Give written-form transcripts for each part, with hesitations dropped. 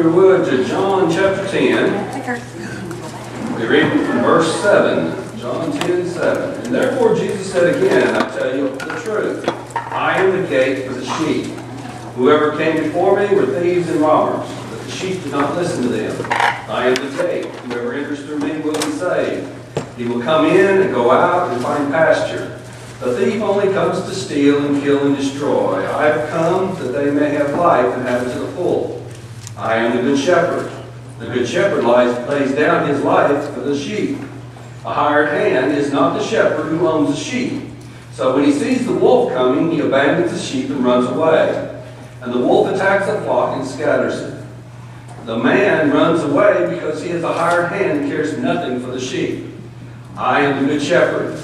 we would, to John chapter 10. We read from verse 7. John 10:7. And therefore Jesus said again, I tell you the truth. I am the gate for the sheep. Whoever came before me were thieves and robbers, but the sheep did not listen to them. I am the gate. Whoever enters through me will be saved. He will come in and go out and find pasture. The thief only comes to steal and kill and destroy. I have come that they may have life and have it to the full. I am the good shepherd. The good shepherd lays down his life for the sheep. A hired hand is not the shepherd who owns the sheep. So when he sees the wolf coming, he abandons the sheep and runs away. And the wolf attacks the flock and scatters it. The man runs away because he is a hired hand and cares nothing for the sheep. I am the good shepherd.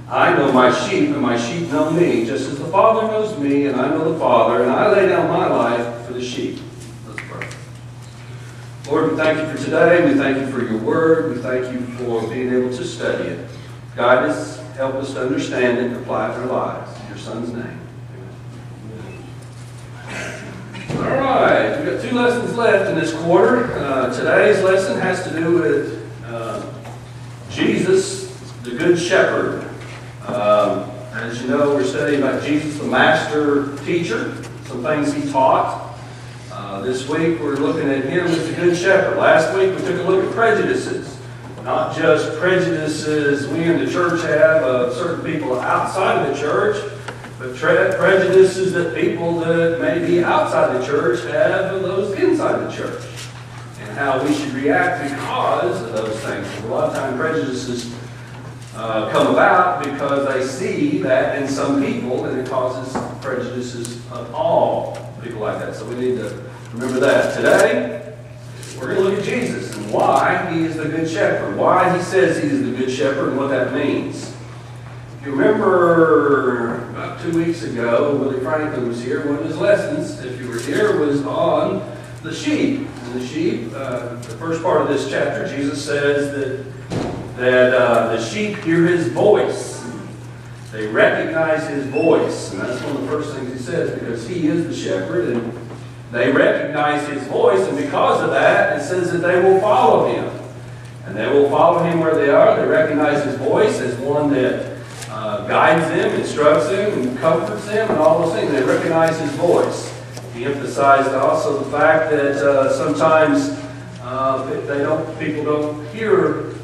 I know my sheep, and my sheep know me, just as the Father knows me, and I know the Father, and I lay down my life for the sheep. Let's pray. Lord, we thank you for today. We thank you for your word. We thank you for being able to study it. Guide us, help us to understand it, and apply it to our lives. In your Son's name. Amen. All right, we've got 2 lessons left in this quarter. Today's lesson has to do with Jesus, the Good Shepherd. As you know, we're studying about Jesus, the master teacher, some things he taught. This week, we're looking at him as the Good Shepherd. Last week, we took a look at prejudices. Not just prejudices we in the church have of certain people outside of the church, but prejudices that people that may be outside the church have of those inside the church. And how we should react because of those things. A lot of times prejudices come about because they see that in some people, and it causes prejudices of all people like that. So we need to remember that. Today, we're going to look at Jesus and why he is the Good Shepherd, why he says he is the Good Shepherd, and what that means. If you remember about 2 weeks ago, Willie Franklin was here. One of his lessons, if you were here, was on the sheep. And the sheep, the first part of this chapter, Jesus says that the sheep hear his voice. They recognize his voice. And that's one of the first things he says, because he is the shepherd, and they recognize his voice, and because of that, it says that they will follow him. And they will follow him where they are. They recognize his voice as one that guides them, instructs them, and comforts them, and all those things. They recognize his voice. He emphasized also the fact that sometimes people don't hear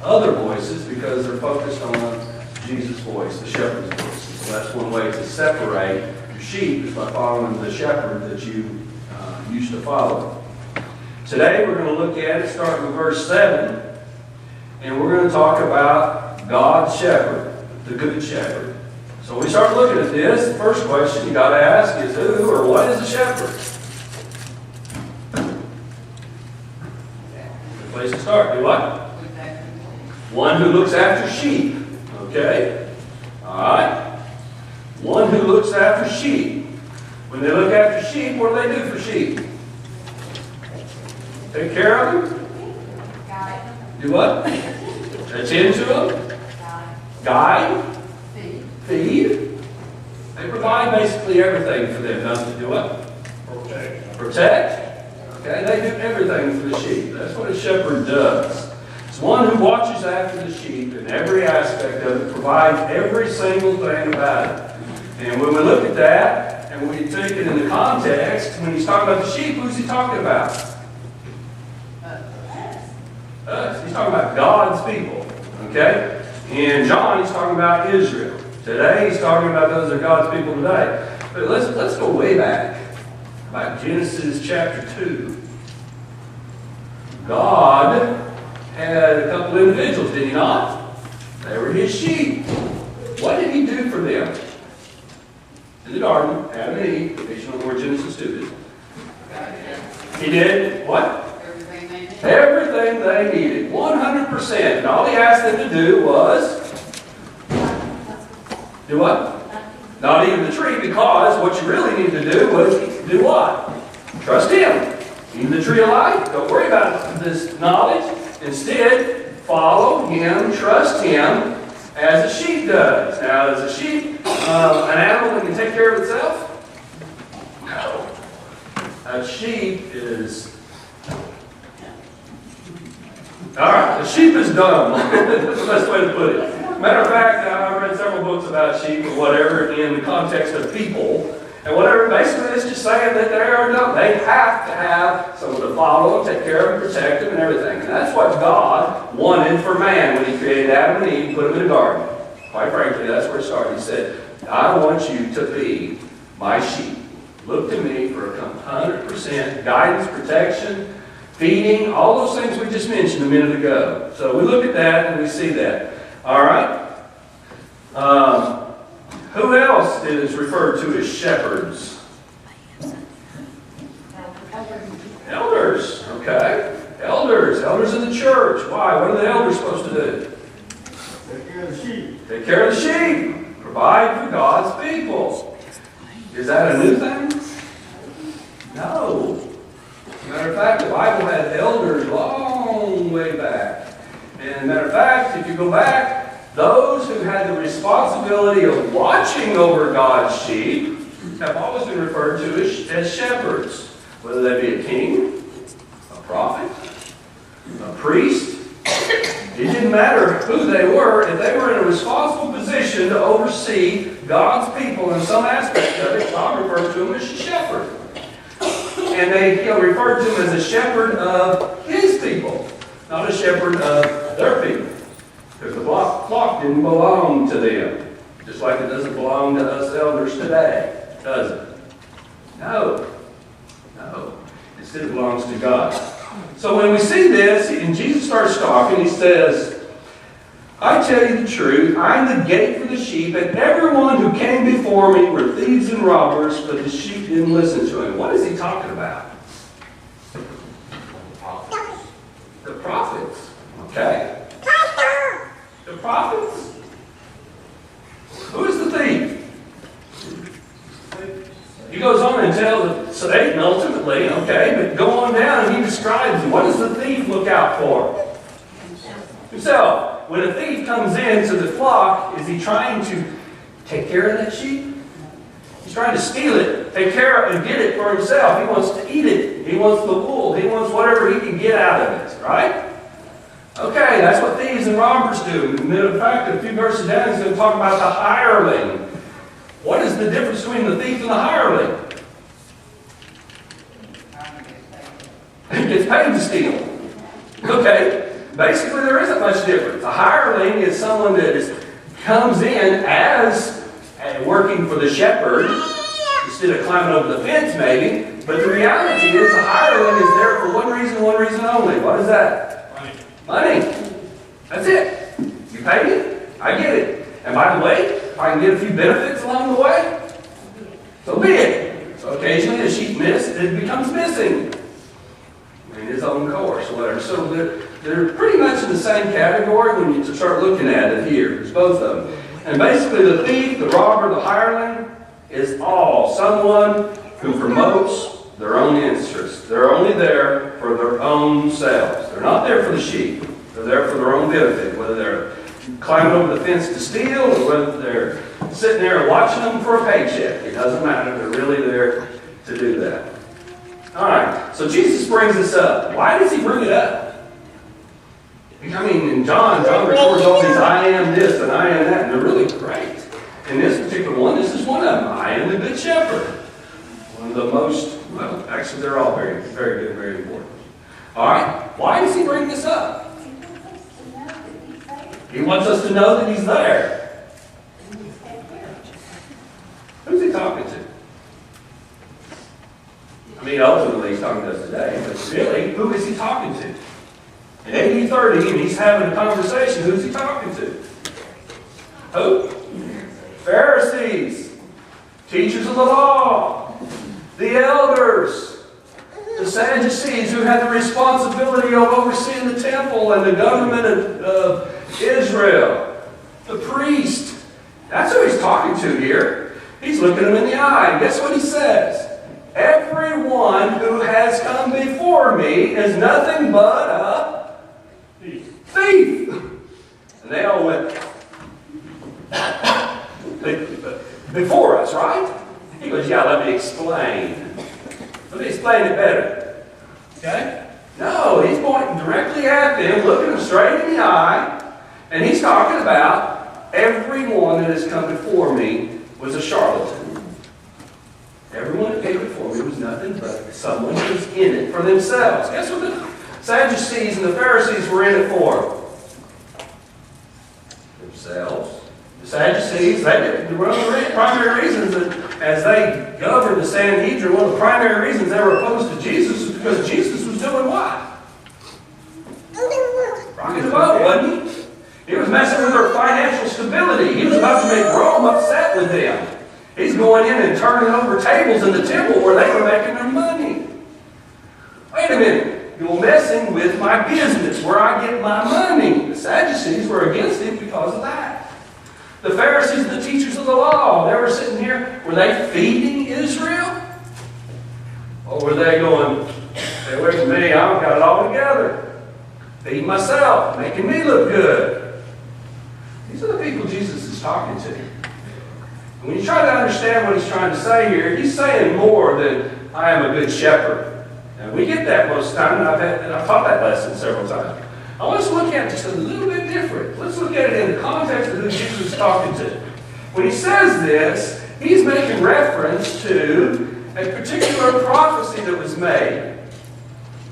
other voices because they're focused on Jesus' voice, the shepherd's voice. So that's one way to separate your sheep, is by following the shepherd that you used to follow. Today we're going to look at it starting with verse 7, and we're going to talk about God's shepherd, the Good Shepherd. So when we start looking at this, the first question you got to ask is, who or what is a shepherd? Good place to start. Do what? One who looks after sheep. Okay? All right? One who looks after sheep. When they look after sheep, what do they do for sheep? Take care of them? Guide. Do what? Attend to them? Guide? Feed? They provide basically everything for them, don't they? Do what? Protect? Okay, they do everything for the sheep. That's what a shepherd does. It's one who watches after the sheep in every aspect of it, provides every single thing about it. And when we look at that, and we take it in the context, when he's talking about the sheep, who's he talking about? Us. He's talking about God's people. Okay? In John, he's talking about Israel. Today, he's talking about those that are God's people today. But let's go way back. Like Genesis chapter 2. God had a couple individuals, did he not? They were his sheep. What did he do for them? In the garden, Adam and Eve, in case you don't know where Genesis 2 is. He did what? Everything they needed. 100%. And all he asked them to do was do what? Not eat of the tree, because what you really need to do was do what? Trust him. Eat the tree of life. Don't worry about this knowledge. Instead, follow him, trust him, as a sheep does. Now, is a sheep an animal that can take care of itself? No. A sheep is sheep is dumb. That's the best way to put it. Matter of fact, I've read several books about sheep or whatever in the context of people. And whatever, basically it's just saying that they are dumb. They have to have someone to follow them, take care of them, protect them, and everything. And that's what God wanted for man when he created Adam and Eve and put them in a garden. Quite frankly, that's where it started. He said, I want you to be my sheep. Look to me for 100% guidance, protection, feeding, all those things we just mentioned a minute ago. So we look at that and we see that. All right? Who else is referred to as shepherds? Elders. Okay. Elders in the church. Why? What are the elders supposed to do? Take care of the sheep. Take care of the sheep. Provide for God's people. Is that a new thing? No. Matter of fact, the Bible had elders long way back. And matter of fact, if you go back, those who had the responsibility of watching over God's sheep have always been referred to as shepherds. Whether they be a king, a prophet, a priest, it didn't matter who they were. If they were in a responsible position to oversee God's people in some aspect of it, God referred to them as a shepherd. And they referred to him as a shepherd of his people, not a shepherd of their people. Because the flock didn't belong to them, just like it doesn't belong to us elders today, does it? No. Instead, it belongs to God. So when we see this, and Jesus starts talking, he says, I tell you the truth, I am the gate for the sheep, and everyone who came before me were thieves and robbers, but the sheep didn't listen to him. What is he talking about? The prophets. Okay. The prophets? Who is the thief? He goes on and tells Satan ultimately, okay, but go on down and he describes him. What does the thief look out for? Himself. When a thief comes into the flock, is he trying to take care of that sheep? He's trying to steal it, take care of it, and get it for himself. He wants to eat it. He wants the wool. He wants whatever he can get out of it, right? Okay, that's what thieves and robbers do. In fact, a few verses down, he's going to talk about the hireling. What is the difference between the thief and the hireling? He gets paid to steal. Okay, basically there isn't much difference. A hireling is someone that comes in as working for the shepherd, instead of climbing over the fence maybe, but the reality is the hireling is there for one reason only. What is that? Money. That's it. You pay me, I get it. And by the way, if I can get a few benefits along the way, so be it. So occasionally a sheep it becomes missing in his own course or whatever. So they're pretty much in the same category when you start looking at it here. There's both of them. And basically the thief, the robber, the hireling is all someone who promotes their own interests. They're only there for their own selves. They're not there for the sheep. They're there for their own benefit, whether they're climbing over the fence to steal or whether they're sitting there watching them for a paycheck. It doesn't matter. They're really there to do that. All right. So Jesus brings this up. Why does he bring it up? I mean, in John records all these I am this and I am that, and they're really great. In this particular one, this is one of them. I am the good shepherd. One of the most, well, actually they're all very, very good, very important. All right. Why does he bring this up? He wants us to know that he's there. Who's he talking to? I mean, ultimately he's talking to us today, but really, who is he talking to? In AD 30, and he's having a conversation, who's he talking to? Who? Pharisees, teachers of the law, the elders, the Sadducees who had the responsibility of overseeing the temple and the government of Israel, the priest. That's who he's talking to here. He's looking them in the eye. And guess what he says? Everyone who has come before me is nothing but a thief. And they all went before us, right? He goes, yeah, let me explain. Let me explain it better. Okay? No, he's pointing directly at them, looking them straight in the eye, and he's talking about everyone that has come before me was a charlatan. Everyone that came before me was nothing but someone who was in it for themselves. Guess what the Sadducees and the Pharisees were in it for? Themselves. The Sadducees, one of the primary reasons that as they governed the Sanhedrin, one of the primary reasons they were opposed to Jesus is because Jesus was doing what? Rocking the boat, wasn't he? He was messing with their financial stability. He was about to make Rome upset with them. He's going in and turning over tables in the temple where they were making their money. Wait a minute. You're messing with my business, where I get my money. The Sadducees were against it because of that. The Pharisees and the teachers of the law, they were sitting here. Were they feeding Israel? Or were they going, stay away from me, I've got it all together. Feed myself, making me look good. These are the people Jesus is talking to. And when you try to understand what he's trying to say here, he's saying more than, I am a good shepherd. And we get that most of the time, and I've taught that lesson several times. I want us to look at it just a little bit different. Let's look at it in the context of who Jesus is talking to. When he says this, he's making reference to a particular prophecy that was made.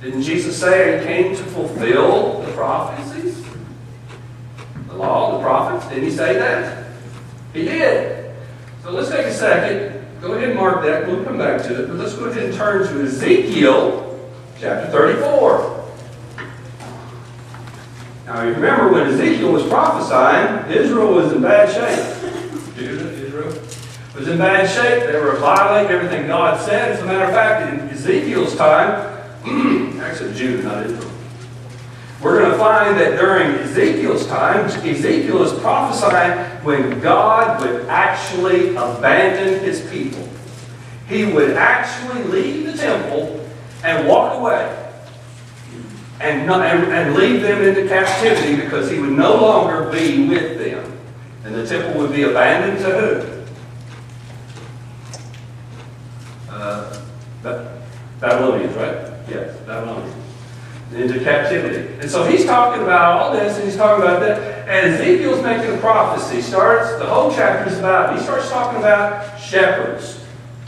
Didn't Jesus say he came to fulfill the prophecies? The law, the prophets? Didn't he say that? He did. So let's take a second. Go ahead and mark that. We'll come back to it. But let's go ahead and turn to Ezekiel chapter 34. Now you remember when Ezekiel was prophesying, Israel was in bad shape. Israel was in bad shape. They were violating everything God said. As a matter of fact, in Ezekiel's time, actually Judah, not Israel, we're going to find that during Ezekiel's time, Ezekiel is prophesying when God would actually abandon his people. He would actually leave the temple and walk away and leave them into captivity because he would no longer be with them. And the temple would be abandoned to who? Babylonians, right? Yes, Babylonians. Into captivity. And so he's talking about all this, and he's talking about that. And Ezekiel's making a prophecy. The whole chapter is about, he starts talking about shepherds.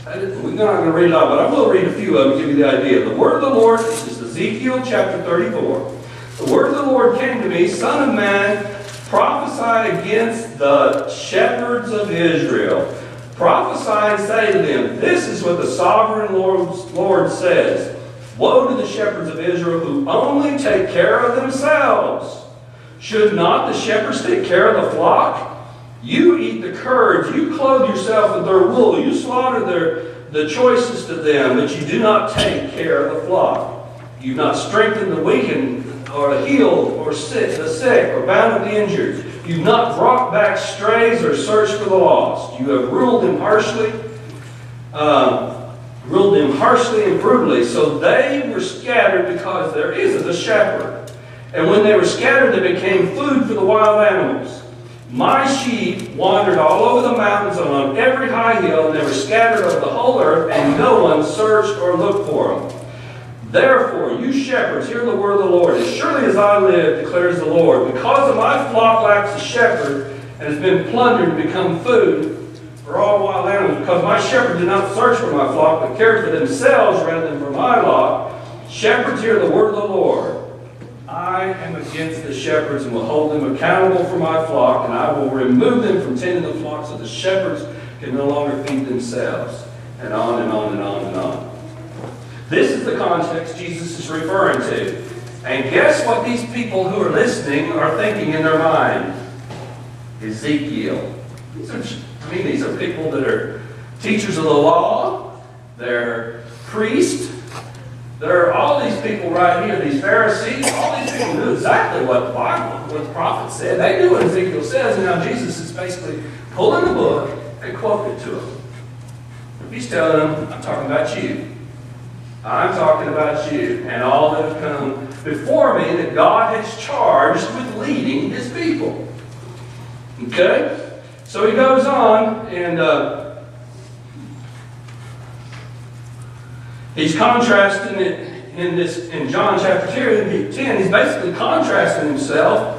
We're not going to read it all, but I'm going to read a few of them to give you the idea. The word of the Lord, this is Ezekiel chapter 34. The word of the Lord came to me, Son of man, prophesy against the shepherds of Israel. Prophesy and say to them, this is what the sovereign Lord says. Woe to the shepherds of Israel who only take care of themselves. Should not the shepherds take care of the flock? You eat the curds, you clothe yourself with their wool, you slaughter the choicest of them, but you do not take care of the flock. You do not strengthen the weakened, or healed, or the sick, or bound up the injured. You have not brought back strays or searched for the lost. You have ruled them harshly and brutally. So they were scattered because there isn't a shepherd. And when they were scattered, they became food for the wild animals. My sheep wandered all over the mountains and on every high hill, and they were scattered over the whole earth, and no one searched or looked for them. Therefore, you shepherds, hear the word of the Lord. As surely as I live, declares the Lord, because of my flock lacks a shepherd, and has been plundered and become food for all wild animals, because my shepherds did not search for my flock, but cared for themselves rather than for my flock. Shepherds, hear the word of the Lord. I am against the shepherds and will hold them accountable for my flock, and I will remove them from tending the flock so the shepherds can no longer feed themselves. And on and on and on and on. This is the context Jesus is referring to. And guess what these people who are listening are thinking in their mind? Ezekiel. These are people that are teachers of the law. They're priests. There are all these people right here, these Pharisees, all these people knew exactly what the Bible, what the prophet said. They knew what Ezekiel says, and now Jesus is basically pulling the book and quoting it to them. He's telling them, I'm talking about you. I'm talking about you and all that have come before me that God has charged with leading his people. Okay? So he goes on and he's contrasting it in John chapter 10, he's basically contrasting himself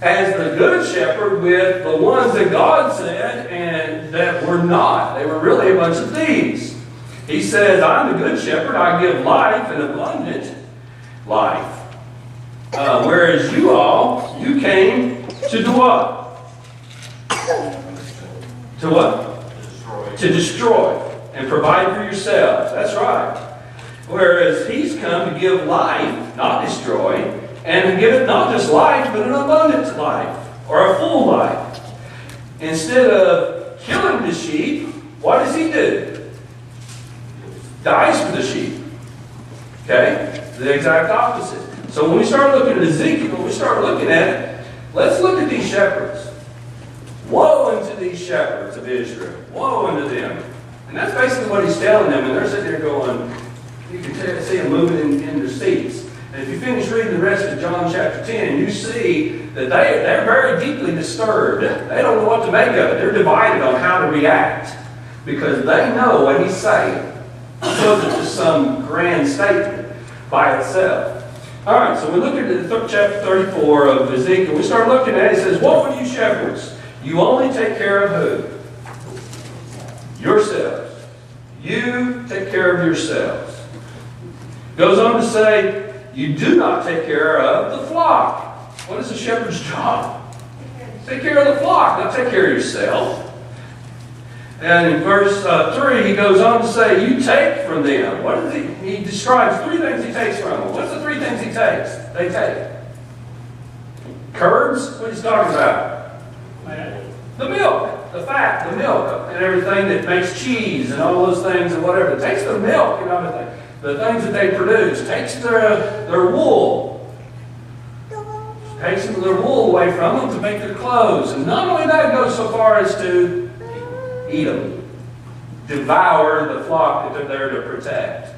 as the good shepherd with the ones that God said and that were not. They were really a bunch of thieves. He says, I'm the good shepherd. I give life and abundant life. Whereas you came to do what? To what? Destroy. To destroy and provide for yourselves. That's right. Whereas he's come to give life, not destroy, and to give it not just life, but an abundant life, or a full life. Instead of killing the sheep, what does he do? Dies for the sheep. Okay? The exact opposite. So when we start looking at Ezekiel, when we start looking at it, let's look at these shepherds. Woe unto these shepherds of Israel. Woe unto them. And that's basically what he's telling them. And they're sitting there going, you can see them moving in their seats. And if you finish reading the rest of John chapter 10, you see that they're very deeply disturbed. They don't know what to make of it. They're divided on how to react because they know what he's saying. It wasn't just some grand statement by itself. All right, so we look at chapter 34 of Ezekiel. We start looking at it. It says, woe unto you shepherds. You only take care of who? Yourselves. You take care of yourselves. Goes on to say, you do not take care of the flock. What is a shepherd's job? Take care of the flock, not take care of yourself. And in verse 3, he goes on to say, you take from them. What is he describes three things he takes from them. What's the three things he takes? They take. Curds, what he's talking about? The milk, the fat, the milk, and everything that makes cheese and all those things and whatever. It takes the milk and everything. The things that they produce. Takes their wool. Takes their wool away from them to make their clothes. And not only that, it goes so far as to eat them. Devour the flock that they're there to protect.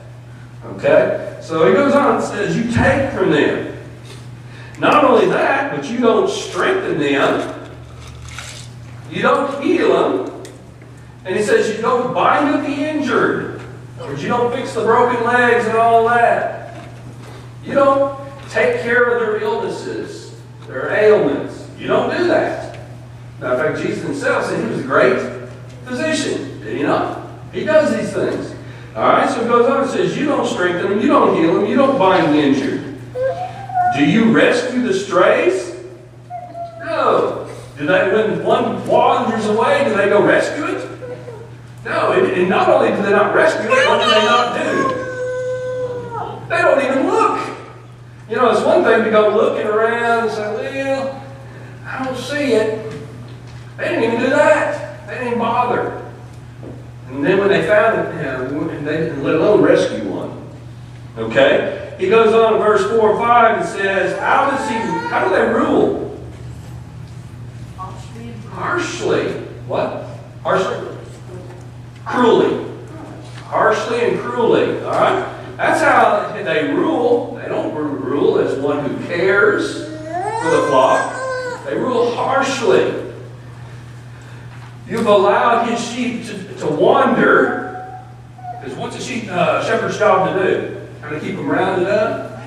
Okay? So he goes on and says, you take from them. Not only that, but you don't strengthen them. You don't heal them. And he says you don't bind up the injured. Or you don't fix the broken legs and all that. You don't take care of their illnesses, their ailments. You don't do that. Now, in fact, Jesus himself said he was a great physician. Did he not? He does these things. All right, so it goes on and says, you don't strengthen them, you don't heal them, you don't bind the injured. Do you rescue the strays? No. Do they, when one wanders away, do they go rescue it? No, and not only do they not rescue it, what do they not do? They don't even look. You know, it's one thing to go looking around and say, well, I don't see it. They didn't even do that. They didn't even bother. And then when they found it, they didn't let alone rescue one. Okay? He goes on in verse 4 and 5 and says, how do they rule? Harshly. What? Harshly. Cruelly. Harshly and cruelly. All right? That's how they rule. They don't rule as one who cares for the flock. They rule harshly. You've allowed his sheep to wander. Because what's a shepherd's job to do? Kind of keep them rounded up,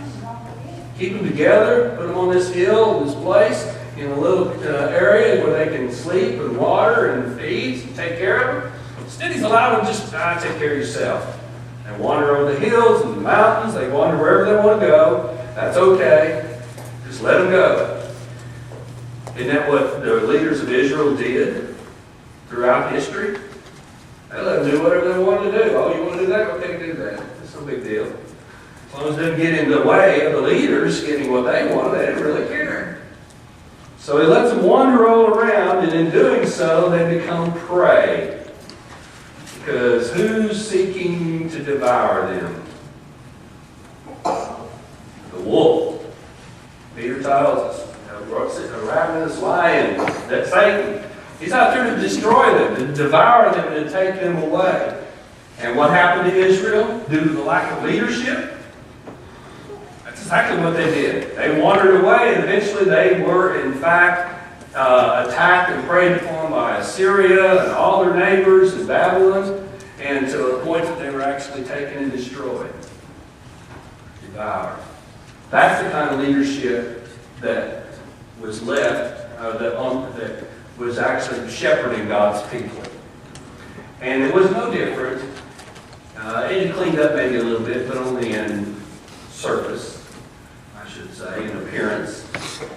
keep them together, put them on this hill, this place, in a little area where they can sleep and water and feed and take care of them. Instead, he's allowed them just take care of yourself. And wander over the hills and the mountains. They wander wherever they want to go. That's okay. Just let them go. Isn't that what the leaders of Israel did throughout history? They let them do whatever they wanted to do. Oh, you want to do that? Okay, do that. It's no big deal. As long as they didn't get in the way of the leaders getting what they wanted, they didn't really care. So he lets them wander all around, and in doing so, they become prey. Because who's seeking to devour them? The wolf. Peter tells us, a ravenous lion, that's Satan. He's out there to destroy them, to devour them, and to take them away. And what happened to Israel due to the lack of leadership? That's exactly what they did. They wandered away, and eventually they were, in fact, attacked and preyed upon by Assyria and all their neighbors and Babylon, and to the point that they were actually taken and destroyed. devour. That's the kind of leadership that was left, that was actually shepherding God's people. And it was no different. It had cleaned up maybe a little bit, but only in surface, I should say, in appearance.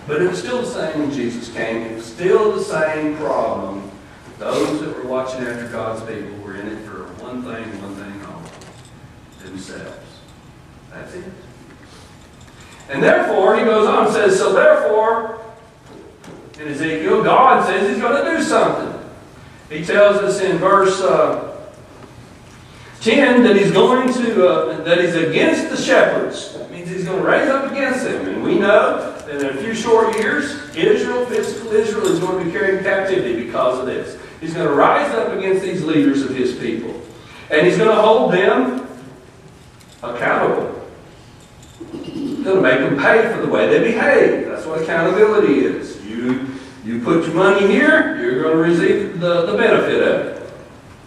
But it was still the same when Jesus came. It was still the same problem. Those that were watching after God's people were in it for one thing only, themselves. That's it. And therefore, he goes on and says, so therefore, in Ezekiel, God says he's going to do something. He tells us in verse 10 that he's going to, that he's against the shepherds. That means he's going to raise up against them. And we know that in a few short years, Israel, physical Israel, is going to be carried in captivity because of this. He's going to rise up against these leaders of his people. And he's going to hold them accountable. He's going to make them pay for the way they behave. That's what accountability is. You put your money here, you're going to receive the benefit of it.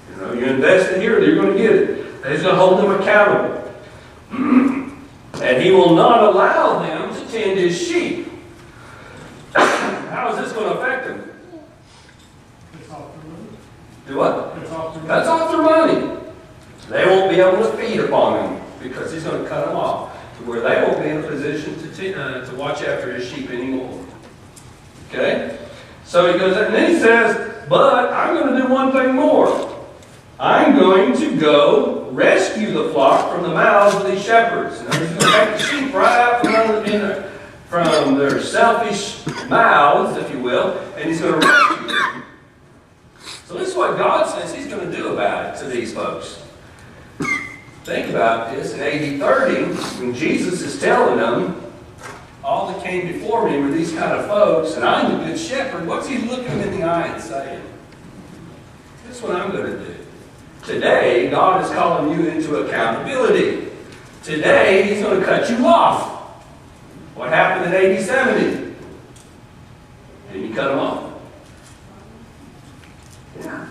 You know, you invest it here, you're going to get it. And he's going to hold them accountable. And he will not allow them to tend his sheep. How is this going to affect them? It's off their money. Do what? It's off their money. That's off their money. They won't be able to feed upon him because he's going to cut them off to where they won't be in a position to watch after his sheep anymore. Okay? So he goes, and then he says, but I'm going to do one thing more. I'm going to go rescue the flock from the mouths of these shepherds. Now he's going to take the sheep right out from their selfish mouths, if you will, and he's going to rescue them. So this is what God says he's going to do about it to these folks. Think about this. In AD 30, when Jesus is telling them, all that came before me were these kind of folks, and I'm the good shepherd, what's he looking them in the eye and saying? This is what I'm going to do. Today, God is calling you into accountability. Today, he's going to cut you off. What happened in AD 70? Didn't he cut them off? Yeah.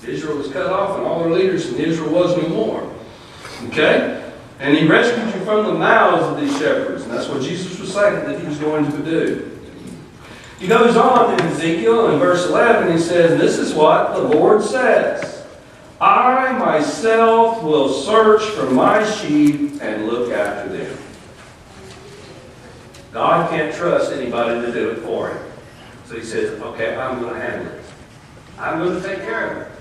Israel was cut off, and all their leaders in Israel was no more. Okay? And he rescued you from the mouths of these shepherds. And that's what Jesus was saying that he was going to do. He goes on in Ezekiel in verse 11, he says, this is what the Lord says. I myself will search for my sheep and look after them. God can't trust anybody to do it for him. So he says, okay, I'm going to handle it. I'm going to take care of it.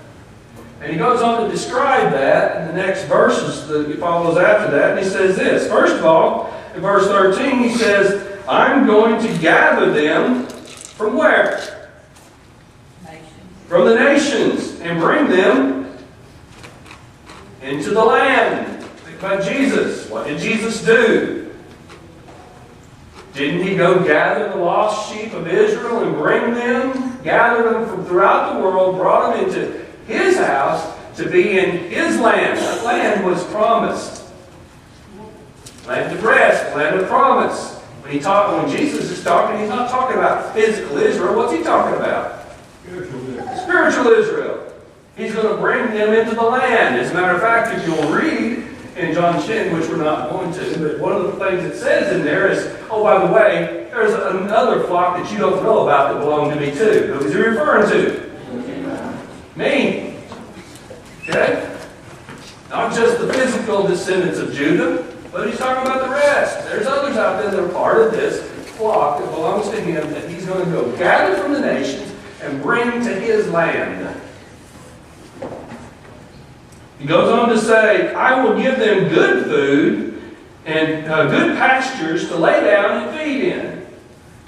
And he goes on to describe that in the next verses that he follows after that. And he says this. First of all, in verse 13, he says, I'm going to gather them from where? Nations. From the nations, and bring them into the land. Think about Jesus. What did Jesus do? Didn't he go gather the lost sheep of Israel and bring them, gather them from throughout the world, brought them into his house to be in his land? That land was promised. Land of rest, land of promise. When Jesus is talking, he's not talking about physical Israel. What's he talking about? Spiritual Israel. He's going to bring them into the land. As a matter of fact, if you'll read in John 10, which we're not going to, but one of the things it says in there is, oh, by the way, there's another flock that you don't know about that belong to me too. Who is he referring to? Me. Okay? Not just the physical descendants of Judah, but he's talking about the rest. There's others out there that are part of this flock that belongs to him that he's going to go gather from the nations and bring to his land. He goes on to say, I will give them good food and good pastures to lay down and feed in.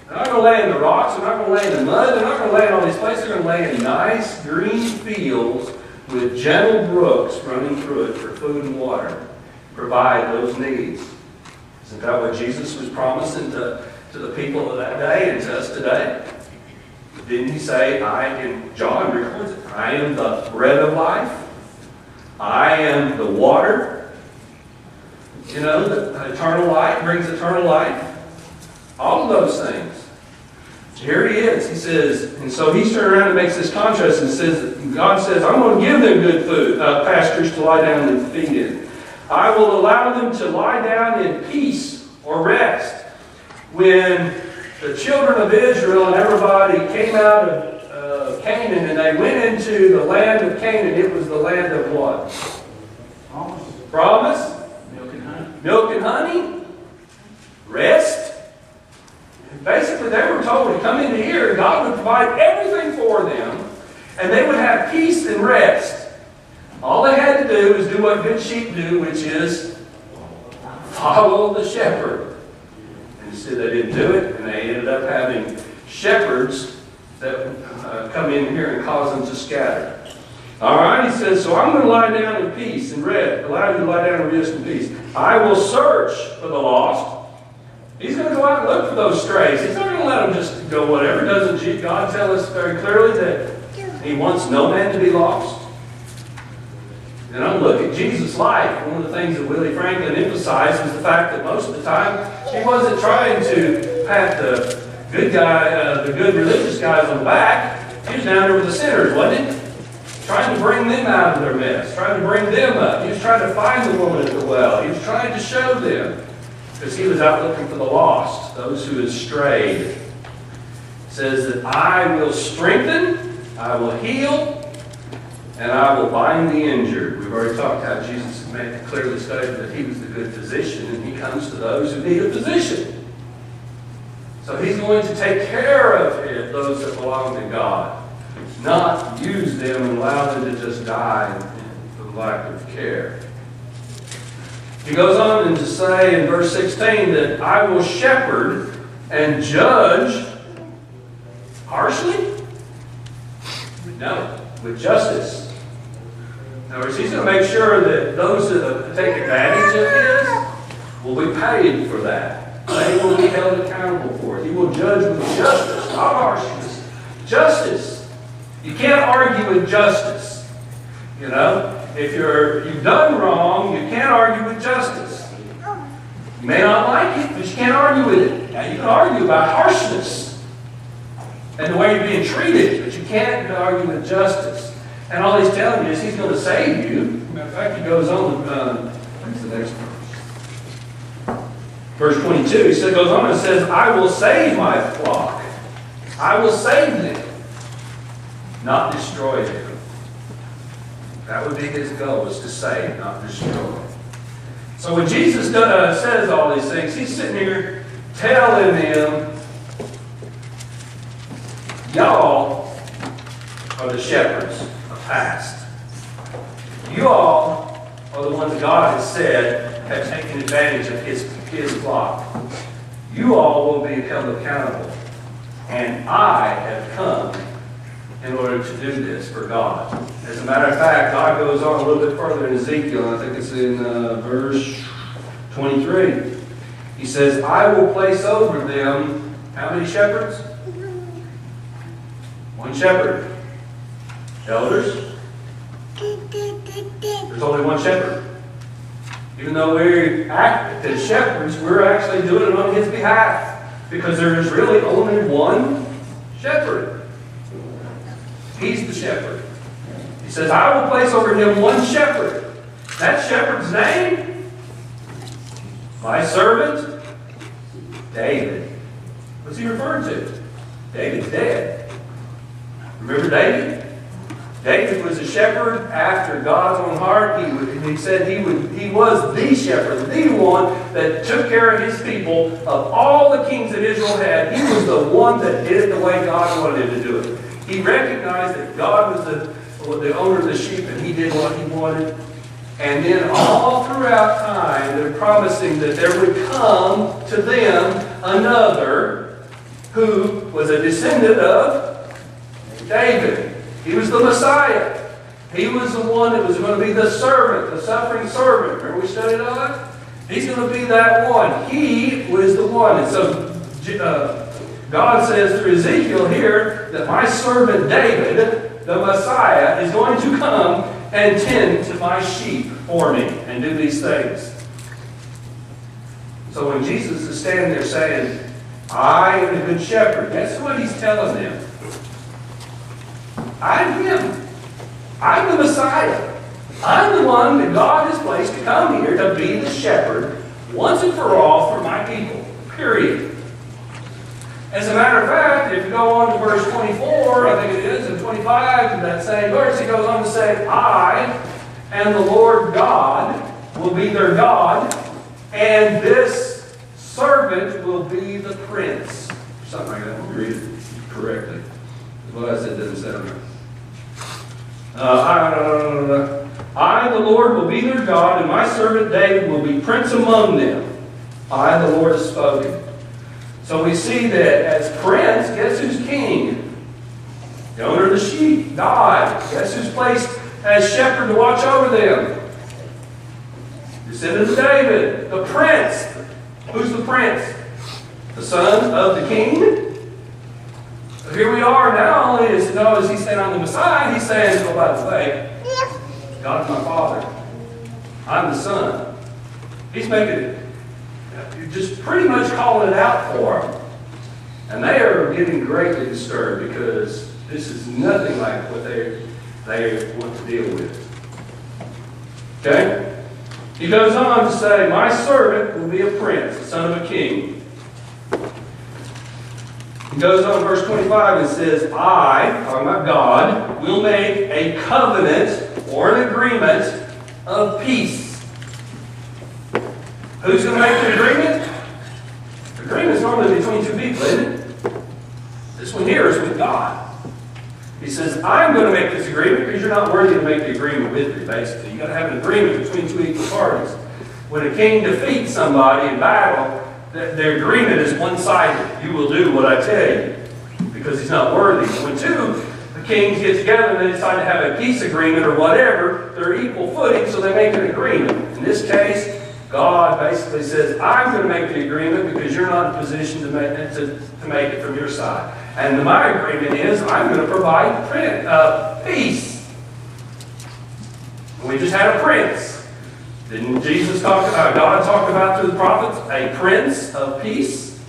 They're not going to lay in the rocks. They're not going to lay in the mud. They're not going to lay in all these places. They're going to lay in nice green fields with gentle brooks running through it for food and water. Provide those needs. Isn't that what Jesus was promising to the people of that day and to us today? Didn't he say, John records it, I am the bread of life. I am the water. You know, the eternal life brings eternal life. All of those things. Here he is. He says, and so he's turned around and makes this contrast and says, God says, I'm going to give them good food, pastures to lie down and feed in. I will allow them to lie down in peace or rest. When the children of Israel and everybody came out of Canaan and they went into the land of Canaan, it was the land of what? Promise. Milk and honey. Milk and honey. Rest. And basically, they were told to come into here and God would provide everything for them and they would have peace and rest. All they had to do is do what good sheep do, which is follow the shepherd. And instead they didn't do it, and they ended up having shepherds that would come in here and cause them to scatter. All right, he says, so I'm going to lie down in peace and rest. Allow you to lie down and rest in peace. I will search for the lost. He's going to go out and look for those strays. He's not going to let them just go whatever. Doesn't God tell us very clearly that He wants no man to be lost? And I look at Jesus' life. One of the things that Willie Franklin emphasized was the fact that most of the time he wasn't trying to pat the good guy, the good religious guys on the back. He was down there with the sinners, wasn't he? Trying to bring them out of their mess, trying to bring them up. He was trying to find the woman at the well. He was trying to show them, because he was out looking for the lost, those who had strayed. It says that I will strengthen, I will heal, and I will bind the injured. We've already talked how Jesus clearly stated that He was the good physician, and He comes to those who need a physician. So He's going to take care of those that belong to God. Not use them and allow them to just die for lack of care. He goes on to say in verse 16 that I will shepherd and judge harshly? No, with justice. In other words, He's going to make sure that those that take advantage of His will be paid for that. They will be held accountable for it. He will judge with justice, not harshness. Justice. You can't argue with justice. You know, if you've done wrong, you can't argue with justice. You may not like it, but you can't argue with it. Now, you can argue about harshness and the way you're being treated, but you can't argue with justice. And all He's telling you is He's going to save you. Matter of fact, He goes on. What's the next verse? Verse 22. He goes on and says, "I will save my flock. I will save them, not destroy them." That would be His goal, is to save, not destroy. So when Jesus says all these things, He's sitting here telling them, y'all are the shepherds of past. You all are the ones God has said have taken advantage of His flock. You all will be held accountable. And I have come in order to do this for God. As a matter of fact, God goes on a little bit further in Ezekiel, and I think it's in verse 23. He says, I will place over them, how many shepherds? One shepherd. Elders? There's only one shepherd. Even though we act as shepherds, we're actually doing it on His behalf. Because there is really only one shepherd. He's the shepherd. He says, I will place over him one shepherd. That shepherd's name? My servant, David. What's he referring to? David's dead. Remember David? David was a shepherd after God's own heart. He said he was the shepherd, the one that took care of His people. Of all the kings that Israel had, he was the one that did it the way God wanted him to do it. He recognized that God was the owner of the sheep, and He did what He wanted. And then all throughout time, they're promising that there would come to them another who was a descendant of David. He was the Messiah. He was the one that was going to be the servant, the suffering servant. Remember we studied on that? He's going to be that one. He was the one. And so God says through Ezekiel here that my servant David, the Messiah, is going to come and tend to my sheep for me and do these things. So when Jesus is standing there saying, I am the good shepherd, guess what He's telling them? I'm Him. I'm the Messiah. I'm the one that God has placed to come here to be the shepherd once and for all for my people. Period. As a matter of fact, if you go on to verse 24, I think it is, and 25, in that same verse, he goes on to say, I and the Lord God will be their God, and this servant will be the prince. Something like that. Let me read it correctly. What I said doesn't sound right. I, the Lord, will be their God, and my servant David will be prince among them. I, the Lord, have spoken. So we see that as prince, guess who's king? The owner of the sheep, God. Guess who's placed as shepherd to watch over them? Descendant of David, the prince. Who's the prince? The son of the king? So here we are now, only as he's saying I'm the Messiah, he's saying, oh, by the way, God's my father. I'm the son. He's making it, just pretty much calling it out for them. And they are getting greatly disturbed because this is nothing like what they want to deal with. Okay? He goes on to say, my servant will be a prince, the son of a king. He goes on in verse 25 and says, I, or my God, will make a covenant or an agreement of peace. Who's going to make the agreement? The agreement is normally between two people, isn't it? This one here is with God. He says, I'm going to make this agreement because you're not worthy to make the agreement with me, basically. You've got to have an agreement between two equal parties. When a king defeats somebody in battle, their agreement is one-sided. You will do what I tell you because he's not worthy. When two kings get together and they decide to have a peace agreement or whatever, they're equal footing, so they make an agreement. In this case, God basically says, I'm going to make the agreement because you're not in a position to make it from your side. And my agreement is, I'm going to provide peace. We just had a prince. Didn't Jesus God talk about through the prophets, a prince of peace?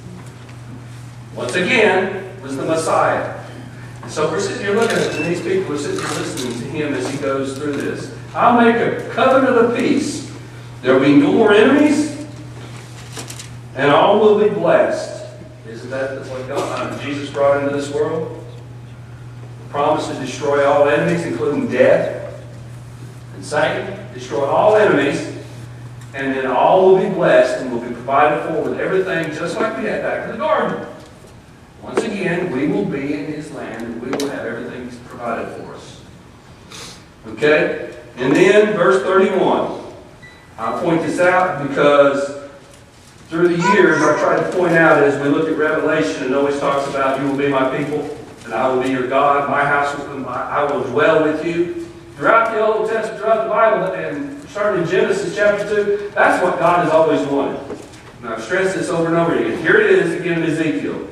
Once again, was the Messiah. And so we're sitting here looking at it, and these people are sitting here listening to him as he goes through this. I'll make a covenant of peace. There will be no more enemies, and all will be blessed. Isn't that what Jesus brought into this world? The promise to destroy all enemies, including death and Satan. Destroy all enemies, and then all will be blessed and will be provided for with everything just like we had back in the garden. Once again, we will be in his land, and we will have everything provided for us. Okay? And then, verse 31. I'll point this out because through the years, I tried to point out as we look at Revelation, it always talks about, you will be my people, and I will be your God. My house, I will dwell with you. Throughout the Old Testament, throughout the Bible, and starting in Genesis chapter 2, that's what God has always wanted. And I've stressed this over and over again. Here it is again in Ezekiel.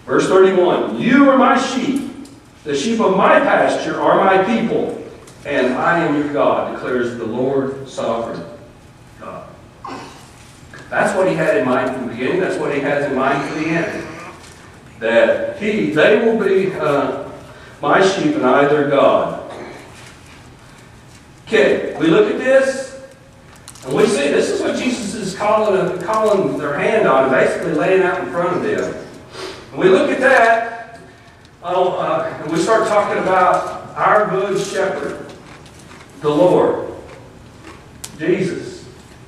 Verse 31, you are my sheep. The sheep of my pasture are my people. And I am your God, declares the Lord sovereign God. That's what he had in mind from the beginning. That's what he has in mind for the end. That they will be my sheep and I their God. Okay, we look at this, and we see this is what Jesus is calling their hand on, and basically laying out in front of them. And we look at that, and we start talking about our good shepherd, the Lord, Jesus.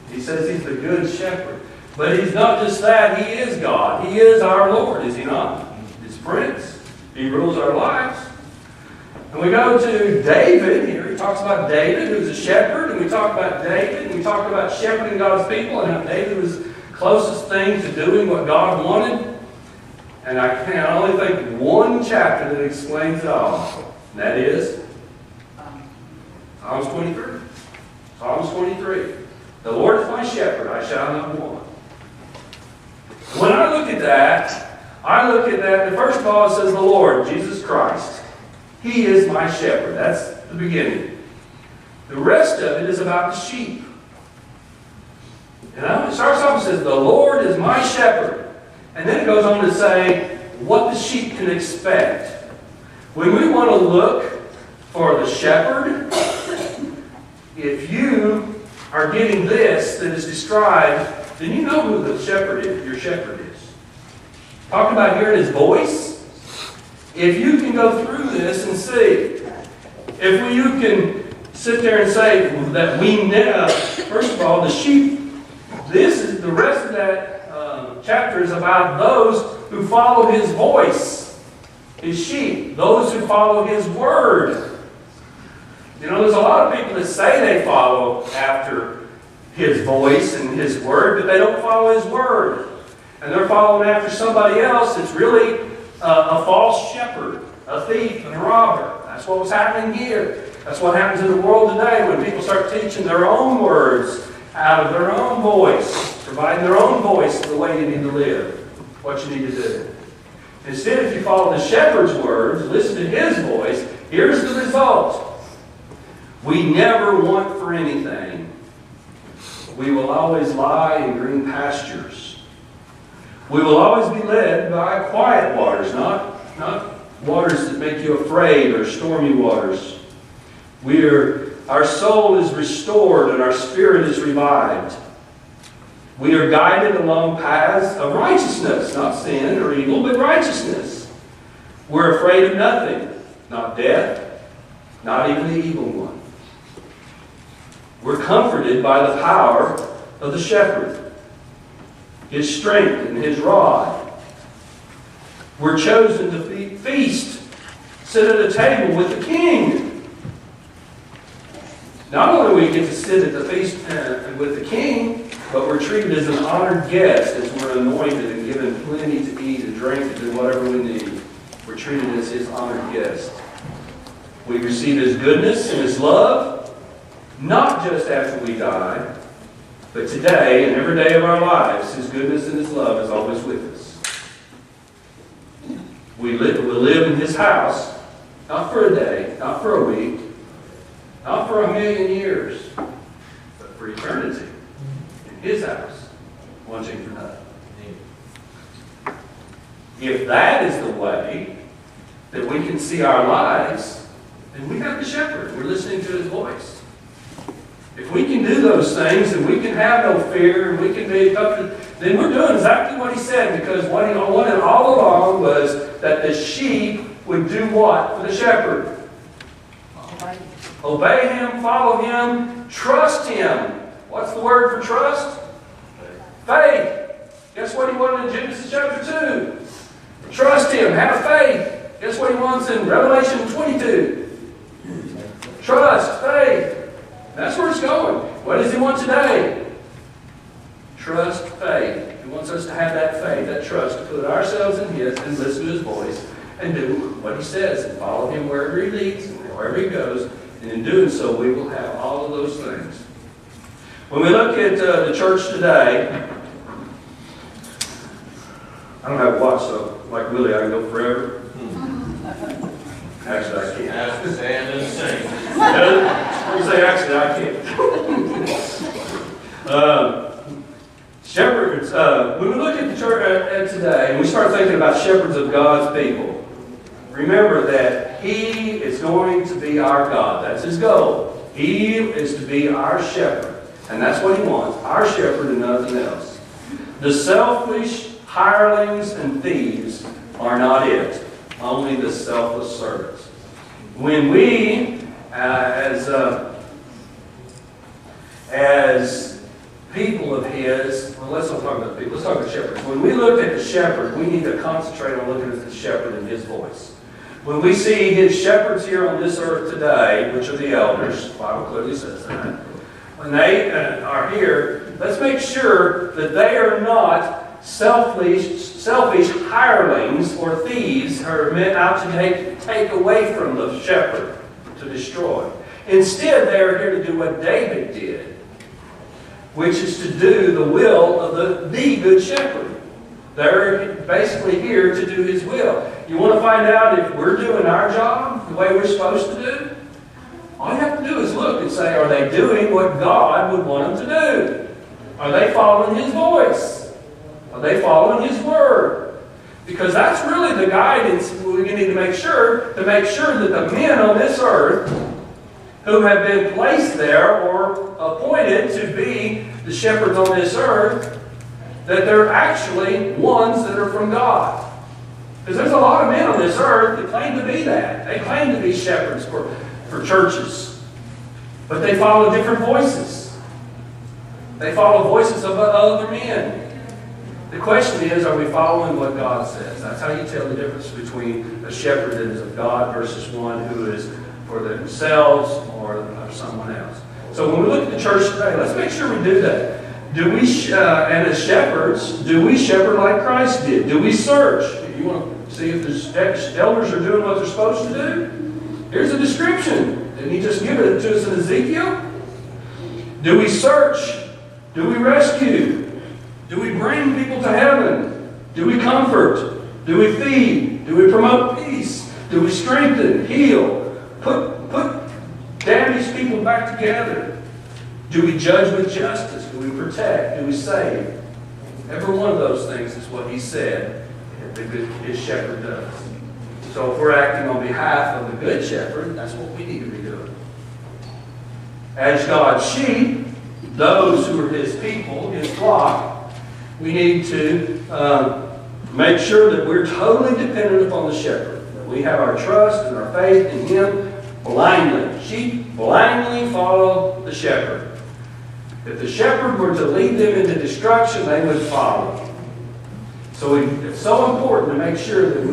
He says he's the good shepherd. But he's not just that, he is God. He is our Lord, is he not? He's Prince. He rules our lives. And we go to David here. He talks about David, who's a shepherd. And we talk about David. And we talk about shepherding God's people. And how David was the closest thing to doing what God wanted. And I can only think of one chapter that explains it all. And that is Psalms 23. Psalms 23. The Lord is my shepherd. I shall not want. When I look at that, first of all, it says the Lord, Jesus Christ. He is my shepherd. That's the beginning. The rest of it is about the sheep. You know, it starts off and says, the Lord is my shepherd. And then it goes on to say what the sheep can expect. When we want to look for the shepherd, if you are getting this that is described, then you know who the shepherd is, your shepherd is. Talking about hearing his voice. If you can go through this and see, if you can sit there and say that we know, first of all, the sheep, this is the rest of that chapter is about those who follow his voice, his sheep, those who follow his word. You know, there's a lot of people that say they follow after his voice and his word, but they don't follow his word. And they're following after somebody else that's really a false shepherd, a thief and a robber. That's what was happening here. That's what happens in the world today when people start teaching their own words out of their own voice, providing their own voice for the way you need to live, what you need to do. Instead, if you follow the shepherd's words, listen to his voice, here's the result. We never want for anything. We will always lie in green pastures. We will always be led by quiet waters, not waters that make you afraid or stormy waters. Our soul is restored and our spirit is revived. We are guided along paths of righteousness, not sin or evil, but righteousness. We're afraid of nothing, not death, not even the evil one. We're comforted by the power of the shepherd, his strength and his rod. We're chosen to feast, sit at a table with the king. Not only do we get to sit at the feast with the king, but we're treated as an honored guest, as we're anointed and given plenty to eat and drink and do whatever we need. We're treated as his honored guest. We receive his goodness and his love, not just after we die, but today and every day of our lives. His goodness and his love is always with us. We live in his house, not for a day, not for a week, not for 1,000,000 years, but for eternity. In his house, wanting for nothing. If that is the way that we can see our lives, then we have the shepherd. We're listening to his voice. If we can do those things, and we can have no fear, and we can be then we're doing exactly what he said, because what he wanted all along was that the sheep would do what for the shepherd? Obey him, follow him, trust him. What's the word for trust? Faith. Guess what he wanted in Genesis chapter 2? Trust him, have faith. Guess what he wants in Revelation 22? Trust, faith. That's where it's going. What does he want today? Trust, faith. He wants us to have that faith, that trust, to put ourselves in his and listen to his voice and do what he says and follow him wherever he leads and wherever he goes. And in doing so, we will have all of those things. When we look at the church today, I don't have a watch, so like Willie, I can go forever. Actually, I can't. Have to stand and sing. Actually, I can't. Shepherds, when we look at the church today, and we start thinking about shepherds of God's people, remember that he is going to be our God. That's his goal. He is to be our shepherd. And that's what he wants, our shepherd and nothing else. The selfish hirelings and thieves are not it. Only the selfless servants. When we, as people of his, well, let's not talk about people, let's talk about shepherds. When we look at the shepherd, we need to concentrate on looking at the shepherd and his voice. When we see his shepherds here on this earth today, which are the elders, the Bible clearly says that, when they are here, let's make sure that they are not selfish hirelings or thieves who are meant out to take away from the shepherd, to destroy. Instead, they are here to do what David did, which is to do the will of the good shepherd. They're basically here to do his will. You want to find out if we're doing our job the way we're supposed to do? All you have to do is look and say, are they doing what God would want them to do? Are they following his voice? Are they following his word? Because that's really the guidance we need to make sure that the men on this earth, who have been placed there or appointed to be the shepherds on this earth, that they're actually ones that are from God. Because there's a lot of men on this earth that claim to be that. They claim to be shepherds for churches. But they follow different voices. They follow voices of other men. The question is, are we following what God says? That's how you tell the difference between a shepherd that is of God versus one who is for themselves or someone else. So when we look at the church today, let's make sure we do that. Do we, and as shepherds, do we shepherd like Christ did? Do we search? If you want to see if the elders are doing what they're supposed to do, here's a description. Didn't he just give it to us in Ezekiel? Do we search? Do we rescue? Do we bring people to heaven? Do we comfort? Do we feed? Do we promote peace? Do we strengthen, heal, put damaged people back together? Do we judge with justice? Do we protect? Do we save? Every one of those things is what he said his shepherd does. So if we're acting on behalf of the good shepherd, that's what we need to be doing. As God's sheep, those who are his people, his flock, we need to make sure that we're totally dependent upon the shepherd. That we have our trust and our faith in him blindly. Sheep blindly follow the shepherd. If the shepherd were to lead them into destruction, they would follow. So it's so important to make sure that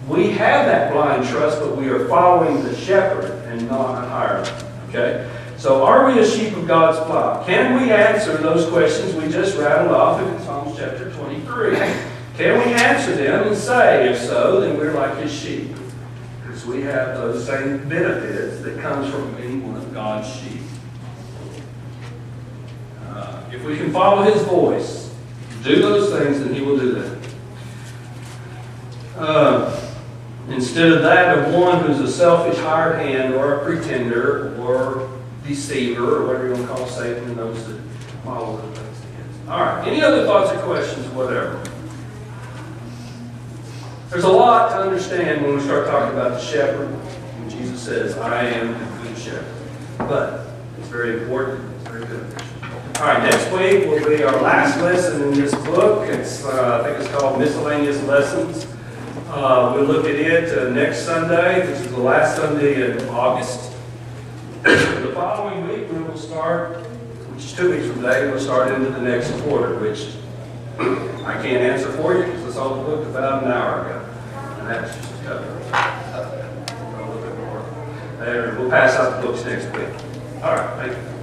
we have that blind trust, but we are following the shepherd and not a hireling. Okay? So are we a sheep of God's flock? Can we answer those questions we just rattled off in Psalms chapter 23? Can we answer them and say, if so, then we're like his sheep? Because we have those same benefits that comes from any one of God's sheep. If we can follow his voice, do those things, then he will do that. Instead of that of one who's a selfish hired hand or a pretender or deceiver or whatever you want to call Satan and those that follow the things against. All right. Any other thoughts or questions, whatever? There's a lot to understand when we start talking about the shepherd. When Jesus says, I am the good shepherd. But it's very important. It's very good. All right, next week will be our last lesson in this book. It's I think it's called Miscellaneous Lessons. We'll look at it next Sunday, which is the last Sunday in August. The following week we will start, which is 2 weeks from today, we'll start into the next quarter, which I can't answer for you because I saw the book about an hour ago. And that's just a little bit more. We'll pass out the books next week. All right, thank you.